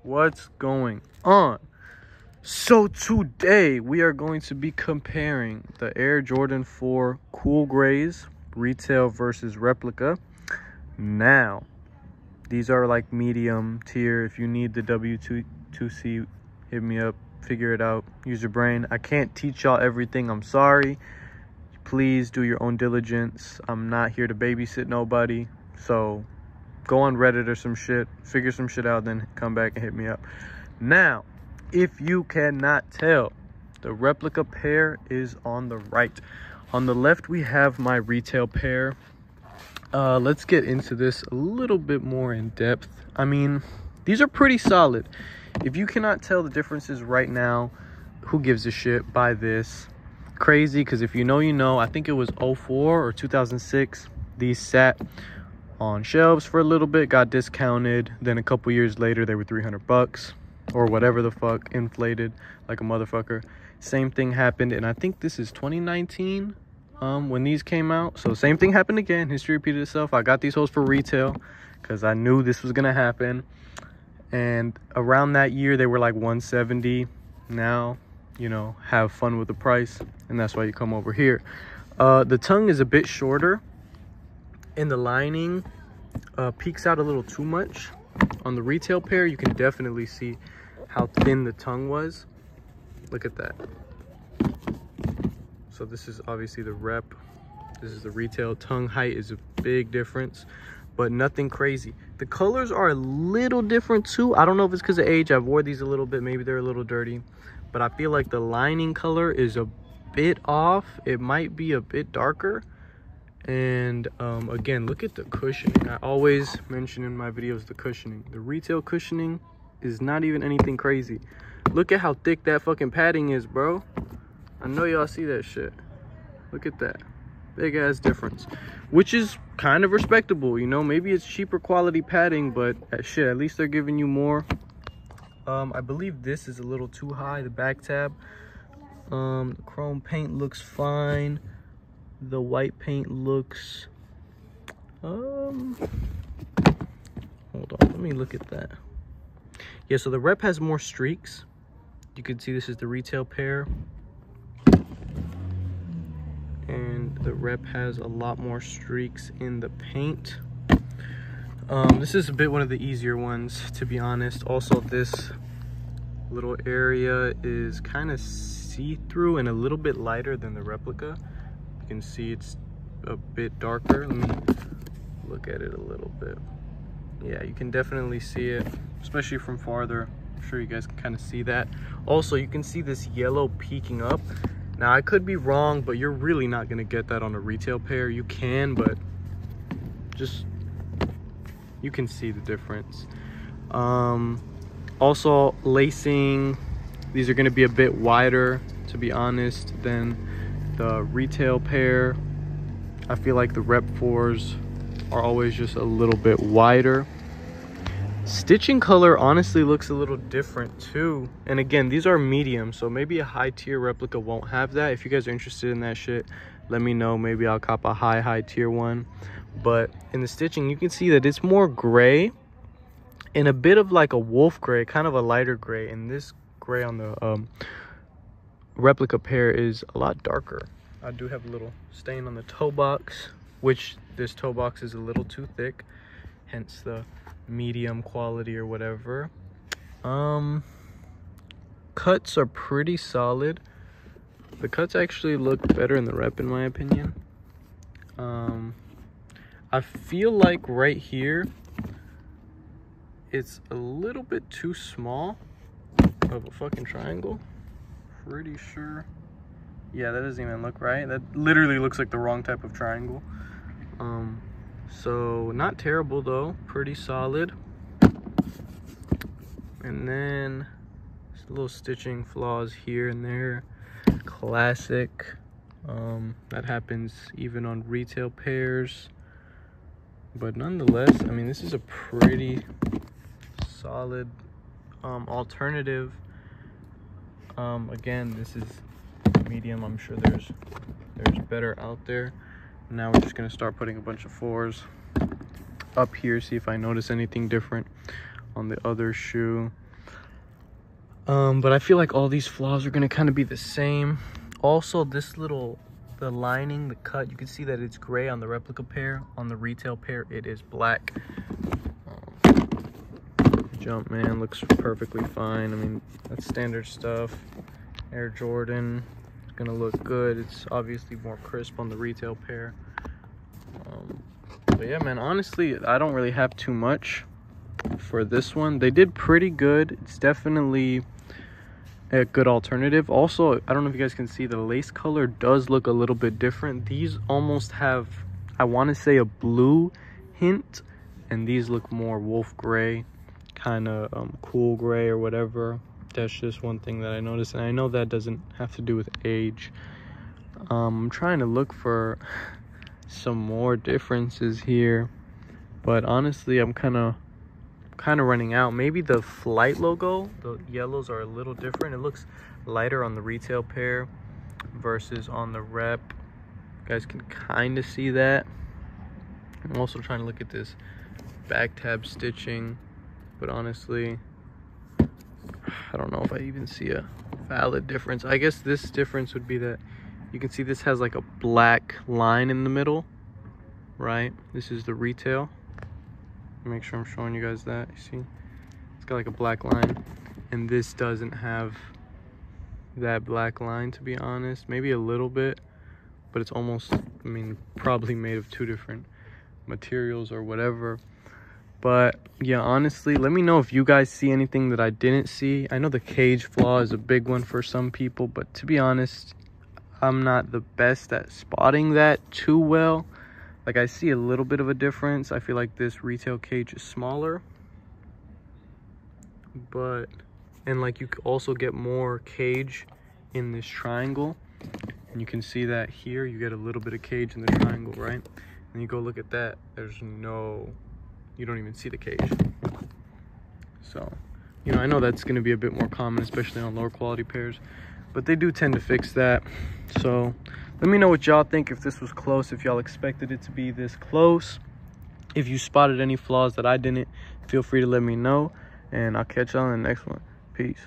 What's going on? So today we are going to be comparing the Air Jordan 4 Cool Grays retail versus replica. Now, these are like medium tier. If you need the W2C, hit me up, figure it out, use your brain. I can't teach y'all everything, I'm sorry. Please do your own diligence. I'm not here to babysit nobody. So go on Reddit or some shit, figure some shit out, then come back and hit me up. Now, if you cannot tell, the replica pair is on the right. On the left, we have my retail pair. Let's get into this a little bit more in depth. I mean, these are pretty solid. If you cannot tell the differences right now, who gives a shit? Buy this. Crazy, because if you know, you know. I think it was 04 or 2006. These sat on shelves for a little bit, got discounted. Then a couple years later, they were 300 bucks or whatever the fuck, inflated like a motherfucker. Same thing happened, and I think this is 2019 when these came out. So same thing happened again. History repeated itself. I got these hoes for retail because I knew this was gonna happen. And around that year, they were like 170. Now, you know, have fun with the price, and that's why you come over here. The tongue is a bit shorter, and the lining peeks out a little too much. On the retail pair, you can definitely see how thin the tongue was. Look at that. So this is obviously the rep. This is the retail. Tongue height is a big difference, but nothing crazy. The colors are a little different too. I don't know if it's because of age. I've wore these a little bit. Maybe they're a little dirty, but I feel like the lining color is a bit off. It might be a bit darker. And again, look at the cushioning. I always mention in my videos the cushioning. The retail cushioning is not even anything crazy. Look at how thick that fucking padding is, bro. I know y'all see that shit. Look at that big ass difference, which is kind of respectable, you know. Maybe it's cheaper quality padding, but shit, at least they're giving you more. I believe this is a little too high, the back tab. The chrome paint looks fine. The white paint looks hold on, let me look at that. Yeah, so the rep has more streaks. You can see this is the retail pair, and the rep has a lot more streaks in the paint. This is a bit one of the easier ones, to be honest. Also, this little area is kind of see-through and a little bit lighter than the replica. You can see it's a bit darker. Let me look at it a little bit. Yeah, you can definitely see it, especially from farther. I'm sure you guys can kind of see that. Also, you can see this yellow peeking up. Now, I could be wrong, but you're really not going to get that on a retail pair. You can, but just, you can see the difference. Also, lacing, these are going to be a bit wider, to be honest, than the retail pair. I feel like the rep 4s are always just a little bit wider. Stitching color honestly looks a little different too. And again, these are medium, so maybe a high tier replica won't have that. If you guys are interested in that shit, let me know. Maybe I'll cop a high tier one. But in the stitching, you can see that it's more gray and a bit of like a wolf gray, kind of a lighter gray. And this gray on the replica pair is a lot darker. I do have a little stain on the toe box, which this toe box is a little too thick, hence the medium quality or whatever. Cuts are pretty solid. The cuts actually look better in the rep, in my opinion. I feel like right here it's a little bit too small of a fucking triangle. Pretty sure. Yeah, that doesn't even look right. That literally looks like the wrong type of triangle. So not terrible though, pretty solid. And then just little stitching flaws here and there. Classic. That happens even on retail pairs. But nonetheless, I mean, this is a pretty solid alternative. Again, this is medium. I'm sure there's better out there. Now we're just gonna start putting a bunch of 4s up here, see if I notice anything different on the other shoe. But I feel like all these flaws are gonna kind of be the same. Also, this little, the lining, the cut, you can see that it's gray on the replica pair. On the retail pair, it is black. Jumpman looks perfectly fine. I mean, that's standard stuff. Air Jordan is gonna look good. It's obviously more crisp on the retail pair. But yeah, man, honestly, I don't really have too much for this one. They did pretty good. It's definitely a good alternative. Also, I don't know if you guys can see, the lace color does look a little bit different. These almost have, I want to say, a blue hint, and these look more wolf gray, kind of cool gray or whatever. That's just one thing that I noticed, and I know that doesn't have to do with age. I'm trying to look for some more differences here, but honestly, I'm kind of running out. Maybe the Flight logo, the yellows are a little different. It looks lighter on the retail pair versus on the rep. You guys can kind of see that. I'm also trying to look at this back tab stitching, but honestly, I don't know if I even see a valid difference. I guess this difference would be that you can see this has like a black line in the middle, right? This is the retail. Make sure I'm showing you guys that. You see, it's got like a black line, and this doesn't have that black line, to be honest. Maybe a little bit, but it's almost, I mean, probably made of two different materials or whatever. But yeah, honestly, let me know if you guys see anything that I didn't see. I know the cage flaw is a big one for some people, but to be honest, I'm not the best at spotting that too well. Like, I see a little bit of a difference. I feel like this retail cage is smaller, but, and like you could also get more cage in this triangle, and you can see that here you get a little bit of cage in the triangle, right? And you go look at that, there's no, you don't even see the cage. So, you know, I know that's going to be a bit more common, especially on lower quality pairs, but they do tend to fix that. So let me know what y'all think, if this was close, if y'all expected it to be this close. If you spotted any flaws that I didn't, feel free to let me know, and I'll catch y'all in the next one. Peace.